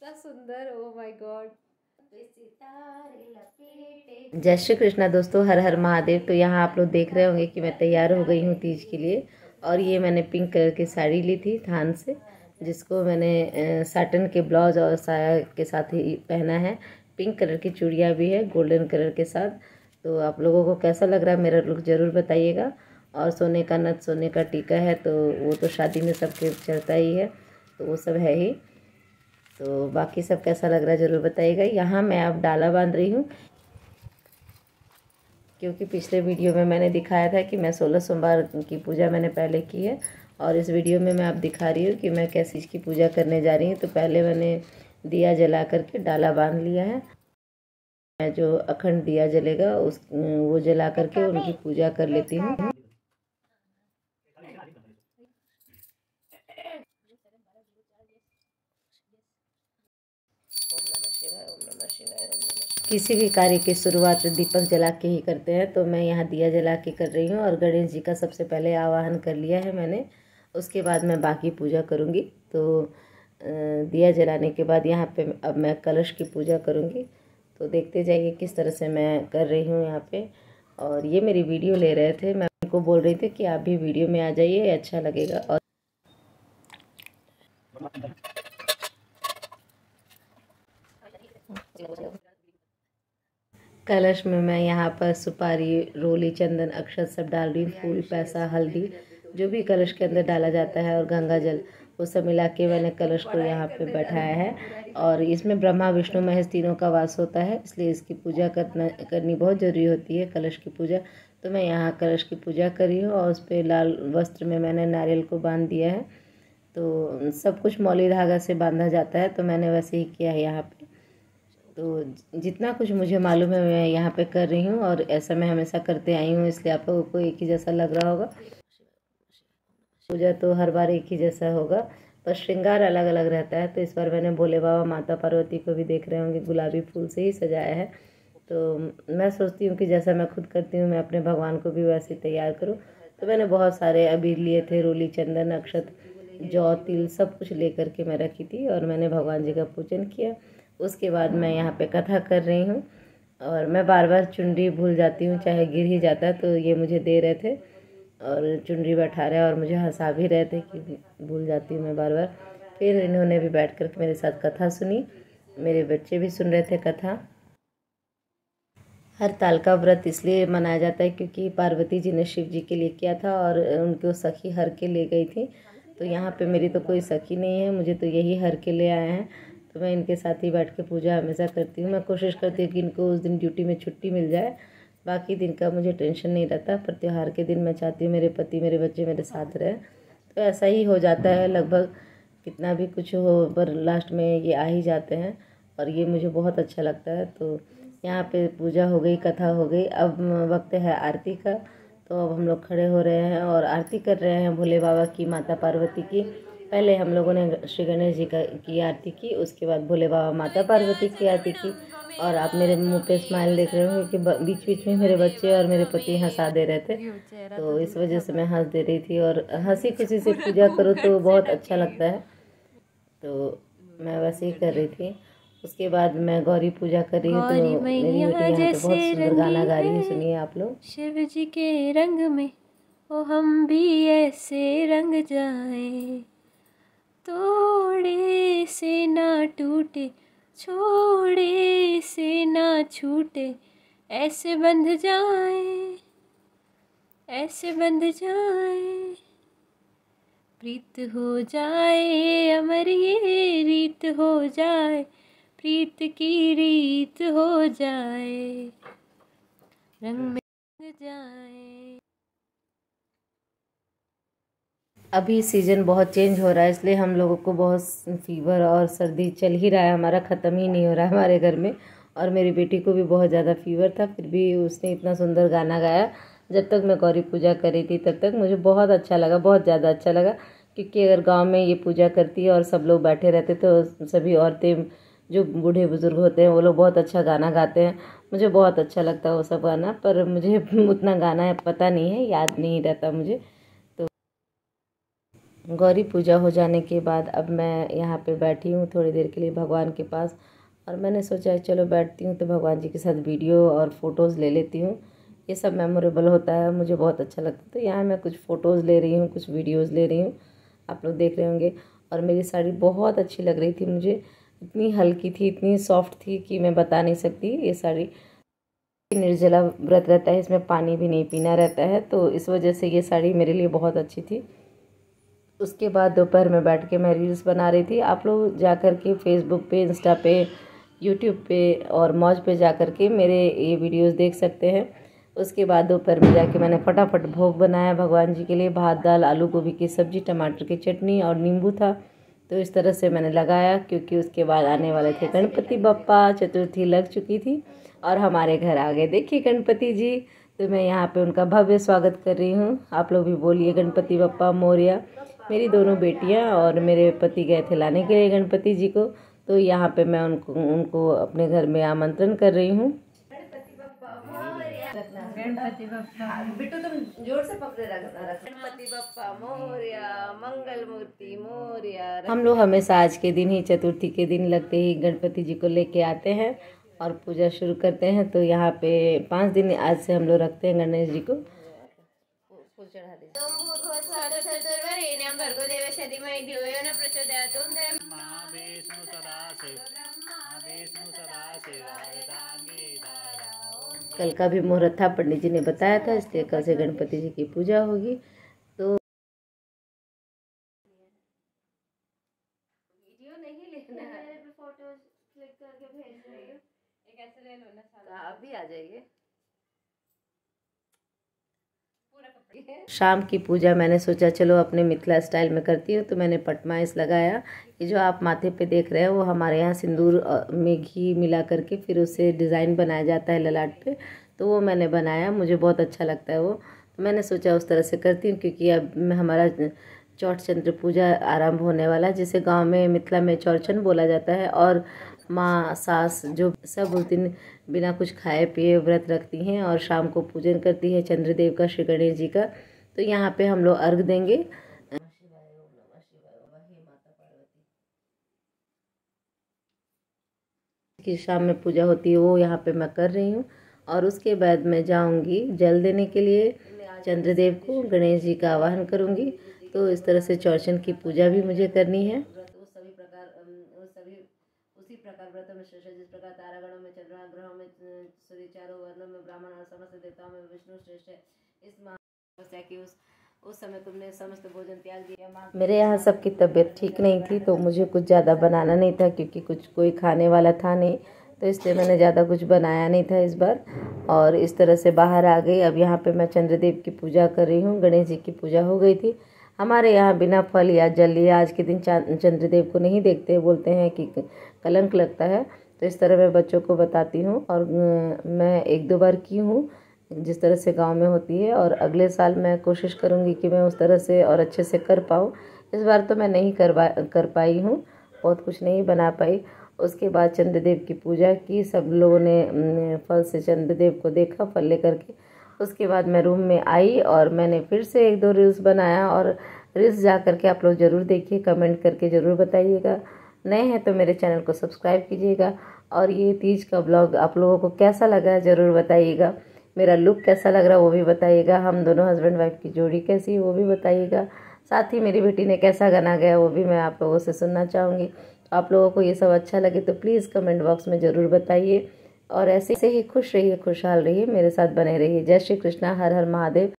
इतना सुंदर, oh my God. जय श्री कृष्णा दोस्तों, हर हर महादेव। तो यहाँ आप लोग देख रहे होंगे कि मैं तैयार हो गई हूँ तीज के लिए। और ये मैंने पिंक कलर की साड़ी ली थी थान से, जिसको मैंने साटन के ब्लाउज और साया के साथ ही पहना है। पिंक कलर की चूड़ियाँ भी है गोल्डन कलर के साथ। तो आप लोगों को कैसा लग रहा है मेरा लुक ज़रूर बताइएगा। और सोने का नथ, सोने का टीका है, तो वो तो शादी में सबके चलता ही है, तो वो सब है ही। तो बाकी सब कैसा लग रहा है ज़रूर बताइएगा। यहाँ मैं अब डाला बांध रही हूँ, क्योंकि पिछले वीडियो में मैंने दिखाया था कि मैं 16 सोमवार की पूजा मैंने पहले की है। और इस वीडियो में मैं अब दिखा रही हूँ कि मैं कैसी चीज़ की पूजा करने जा रही हूँ। तो पहले मैंने दिया जला करके डाला बांध लिया है। मैं जो अखंड दिया जलेगा वो जला करके उनकी पूजा कर लेती हूँ। किसी भी कार्य की शुरुआत दीपक जला के ही करते हैं, तो मैं यहाँ दिया जला के कर रही हूँ। और गणेश जी का सबसे पहले आवाहन कर लिया है मैंने, उसके बाद मैं बाकी पूजा करूँगी। तो दिया जलाने के बाद यहाँ पे अब मैं कलश की पूजा करूँगी। तो देखते जाइए किस तरह से मैं कर रही हूँ यहाँ पे। और ये मेरी वीडियो ले रहे थे, मैं उनको बोल रही थी कि आप भी वीडियो में आ जाइए, अच्छा लगेगा। और कलश में मैं यहाँ पर सुपारी, रोली, चंदन, अक्षत सब डाल रही हूँ, फूल, पैसा, हल्दी, जो भी कलश के अंदर डाला जाता है, और गंगा जल, वो सब मिला के मैंने कलश को यहाँ पे बैठाया है। और इसमें ब्रह्मा विष्णु महेश तीनों का वास होता है, इसलिए इसकी पूजा करनी बहुत ज़रूरी होती है, कलश की पूजा। तो मैं यहाँ कलश की पूजा कर रही हूँ, और उस पर लाल वस्त्र में मैंने नारियल को बांध दिया है। तो सब कुछ मौली धागा से बांधा जाता है, तो मैंने वैसे ही किया है यहाँ पे। तो जितना कुछ मुझे मालूम है मैं यहाँ पे कर रही हूँ, और ऐसा मैं हमेशा करते आई हूँ, इसलिए आप लोगों को एक ही जैसा लग रहा होगा। पूजा तो हर बार एक ही जैसा होगा, पर श्रृंगार अलग अलग रहता है। तो इस बार मैंने भोले बाबा, माता पार्वती को भी देख रहे होंगे गुलाबी फूल से ही सजाया है। तो मैं सोचती हूँ कि जैसा मैं खुद करती हूँ, मैं अपने भगवान को भी वैसे तैयार करूँ। तो मैंने बहुत सारे अबीर लिए थे, रोली, चंदन, अक्षत, जौ, तिल, सब कुछ ले करके मैं रखी थी, और मैंने भगवान जी का पूजन किया। उसके बाद मैं यहाँ पे कथा कर रही हूँ। और मैं बार बार चुनरी भूल जाती हूँ, चाहे गिर ही जाता है। तो ये मुझे दे रहे थे और चुनरी बैठा रहे, और मुझे हंसा भी रहे थे कि भूल जाती हूँ मैं बार बार। फिर इन्होंने भी बैठ कर मेरे साथ कथा सुनी, मेरे बच्चे भी सुन रहे थे कथा। हर ताल का व्रत इसलिए मनाया जाता है क्योंकि पार्वती जी ने शिव जी के लिए किया था, और उनको सखी हर के ले गई थी। तो यहाँ पे मेरी तो कोई सखी नहीं है, मुझे तो यही हर के ले आए हैं। तो मैं इनके साथ ही बैठ के पूजा हमेशा करती हूँ। मैं कोशिश करती हूँ कि इनको उस दिन ड्यूटी में छुट्टी मिल जाए, बाकी दिन का मुझे टेंशन नहीं रहता। पर त्यौहार के दिन मैं चाहती हूँ मेरे पति, मेरे बच्चे मेरे साथ रहे। तो ऐसा ही हो जाता है लगभग, कितना भी कुछ हो पर लास्ट में ये आ ही जाते हैं, और ये मुझे बहुत अच्छा लगता है। तो यहाँ पे पूजा हो गई, कथा हो गई, अब वक्त है आरती का। तो अब हम लोग खड़े हो रहे हैं और आरती कर रहे हैं भोले बाबा की, माता पार्वती की। पहले हम लोगों ने श्री गणेश जी की आरती की, उसके बाद भोले बाबा, माता पार्वती की आरती की। और आप मेरे मुंह पे स्माइल देख रहे हो कि बीच बीच में मेरे बच्चे और मेरे पति हंसा दे रहे थे, तो इस वजह से मैं हंस दे रही थी। और हंसी खुशी से पूजा करो तो बहुत अच्छा लगता है, तो मैं वैसे ही कर रही थी। उसके बाद मैं गौरी पूजा कर रही हूँ। तो मेरी बेटी यहाँ पे बहुत सुंदर गाना गा रही है, सुनिए आप लोग। शिव जी के रंग में ओ हम भी ऐसे रंग जाए, तोड़े से ना टूटे, छोड़े से ना छूटे, ऐसे बंध जाए, ऐसे बंध जाए, प्रीत हो जाए अमर ये रीत हो जाए, प्रीत की रीत हो जाए, रंग में रंग जाए। अभी सीज़न बहुत चेंज हो रहा है, इसलिए हम लोगों को बहुत फीवर और सर्दी चल ही रहा है, हमारा ख़त्म ही नहीं हो रहा है हमारे घर में। और मेरी बेटी को भी बहुत ज़्यादा फीवर था, फिर भी उसने इतना सुंदर गाना गाया। जब तक मैं गौरी पूजा कर रही थी तब तक मुझे बहुत अच्छा लगा, बहुत ज़्यादा अच्छा लगा। क्योंकि अगर गांव में ये पूजा करती है और सब लोग बैठे रहते तो सभी औरतें, जो बूढ़े बुजुर्ग होते हैं, वो लोग बहुत अच्छा गाना गाते हैं। मुझे बहुत अच्छा लगता है वो सब गाना, पर मुझे उतना गाना पता नहीं है, याद नहीं रहता मुझे। गौरी पूजा हो जाने के बाद अब मैं यहाँ पे बैठी हूँ थोड़ी देर के लिए भगवान के पास, और मैंने सोचा चलो बैठती हूँ तो भगवान जी के साथ वीडियो और फ़ोटोज़ ले लेती हूँ। ये सब मेमोरेबल होता है, मुझे बहुत अच्छा लगता है। तो यहाँ मैं कुछ फ़ोटोज़ ले रही हूँ, कुछ वीडियोज़ ले रही हूँ, आप लोग देख रहे होंगे। और मेरी साड़ी बहुत अच्छी लग रही थी मुझे, इतनी हल्की थी, इतनी सॉफ्ट थी कि मैं बता नहीं सकती। ये साड़ी निर्जला व्रत रहता है, इसमें पानी भी नहीं पीना रहता है, तो इस वजह से ये साड़ी मेरे लिए बहुत अच्छी थी। उसके बाद दोपहर में बैठ के मैं रील्स बना रही थी। आप लोग जा कर के फेसबुक पे, इंस्टा पे, यूट्यूब पे और मौज पे जा कर के मेरे ये वीडियोस देख सकते हैं। उसके बाद दोपहर में जाके मैंने फटाफट भोग बनाया भगवान जी के लिए। भात, दाल, आलू गोभी की सब्ज़ी, टमाटर की चटनी और नींबू था। तो इस तरह से मैंने लगाया, क्योंकि उसके बाद आने वाले थे गणपति बप्पा। चतुर्थी लग चुकी थी और हमारे घर आ गए देखिए गणपति जी। तो मैं यहाँ पे उनका भव्य स्वागत कर रही हूँ। आप लोग भी बोलिए गणपति बप्पा मोरया। मेरी दोनों बेटियाँ और मेरे पति गए थे लाने के लिए गणपति जी को, तो यहाँ पे मैं उनको अपने घर में आमंत्रण कर रही हूँ। गणपति बप्पा बिट्टू तुम जोर से पकड़े रखना। गणपति बप्पा मोरया, मंगल मूर्ति मोरया। हम लोग हमेशा आज के दिन ही, चतुर्थी के दिन लगते ही गणपति जी को लेके आते हैं और पूजा शुरू करते हैं। तो यहाँ पे 5 दिन आज से हम लोग रखते हैं गणेश जी को। फूल चढ़ा दीजिए। कल का भी मुहूर्त था, पंडित जी ने बताया था, इसलिए कल से गणपति जी की पूजा होगी। तो वीडियो नहीं लेना है, फोटो क्लिक करके भेज रही हूँ, एक ऐसे ले लो ना, आप भी आ जाइए। शाम की पूजा मैंने सोचा चलो अपने मिथिला स्टाइल में करती हूँ, तो मैंने पटमाइश लगाया। ये जो आप माथे पे देख रहे हैं वो हमारे यहाँ सिंदूर में घी मिला करके फिर उससे डिज़ाइन बनाया जाता है ललाट पे, तो वो मैंने बनाया, मुझे बहुत अच्छा लगता है वो। तो मैंने सोचा उस तरह से करती हूँ, क्योंकि अब हमारा चौठ चंद्र पूजा आरंभ होने वाला है, जिसे गाँव में मिथिला में चौरचन बोला जाता है। और माँ सास जो सब उस दिन बिना कुछ खाए पिए व्रत रखती हैं और शाम को पूजन करती है चंद्रदेव का, श्री गणेश जी का। तो यहाँ पे हम लोग अर्घ देंगे। की शाम में पूजा होती है वो यहाँ पे मैं कर रही हूँ, और उसके बाद मैं जाऊँगी जल देने के लिए चंद्रदेव को, गणेश जी का आवाहन करूँगी। तो इस तरह से चौरचन की पूजा भी मुझे करनी है। उसी प्रकार व्रतों में श्रेष्ठ, जिस प्रकार तारागणों में, चंद्रमा ग्रहों में, सूर्य, चारों वर्णों में, ब्राह्मण और समस्त देवताओं में विष्णु श्रेष्ठ है। इस महातपस्या की उस समय तुमने समस्त भोजन त्याग दिया। मेरे यहाँ सबकी तबीयत ठीक नहीं थी, तो मुझे कुछ ज़्यादा बनाना नहीं था, क्योंकि कोई खाने वाला था नहीं, तो इसलिए मैंने ज़्यादा कुछ बनाया नहीं था इस बार। और इस तरह से बाहर आ गई। अब यहाँ पे मैं चंद्रदेव की पूजा कर रही हूँ। गणेश जी की पूजा हो गई थी। हमारे यहाँ बिना फल या जल या आज के दिन चंद्रदेव को नहीं देखते, बोलते हैं कि कलंक लगता है। तो इस तरह मैं बच्चों को बताती हूँ, और मैं 1-2 बार की हूँ जिस तरह से गांव में होती है, और अगले साल मैं कोशिश करूँगी कि मैं उस तरह से और अच्छे से कर पाऊँ। इस बार तो मैं नहीं कर पाई हूँ, बहुत कुछ नहीं बना पाई। उसके बाद चंद्रदेव की पूजा की, सब लोगों ने फल से चंद्रदेव को देखा, फल लेकर के। उसके बाद मैं रूम में आई और मैंने फिर से 1-2 रील्स बनाया। और रील्स जा करके आप लोग ज़रूर देखिए, कमेंट करके ज़रूर बताइएगा। नए हैं तो मेरे चैनल को सब्सक्राइब कीजिएगा। और ये तीज का ब्लॉग आप लोगों को कैसा लगा ज़रूर बताइएगा। मेरा लुक कैसा लग रहा है वो भी बताइएगा। हम दोनों हस्बैंड वाइफ की जोड़ी कैसी है वो भी बताइएगा। साथ ही मेरी बेटी ने कैसा गाना गाया वो भी मैं आप लोगों से सुनना चाहूँगी। आप लोगों को ये सब अच्छा लगे तो प्लीज़ कमेंट बॉक्स में ज़रूर बताइए। और ऐसे ही खुश रहिए, खुशहाल रहिए, मेरे साथ बने रहिए। जय श्री कृष्णा, हर हर महादेव।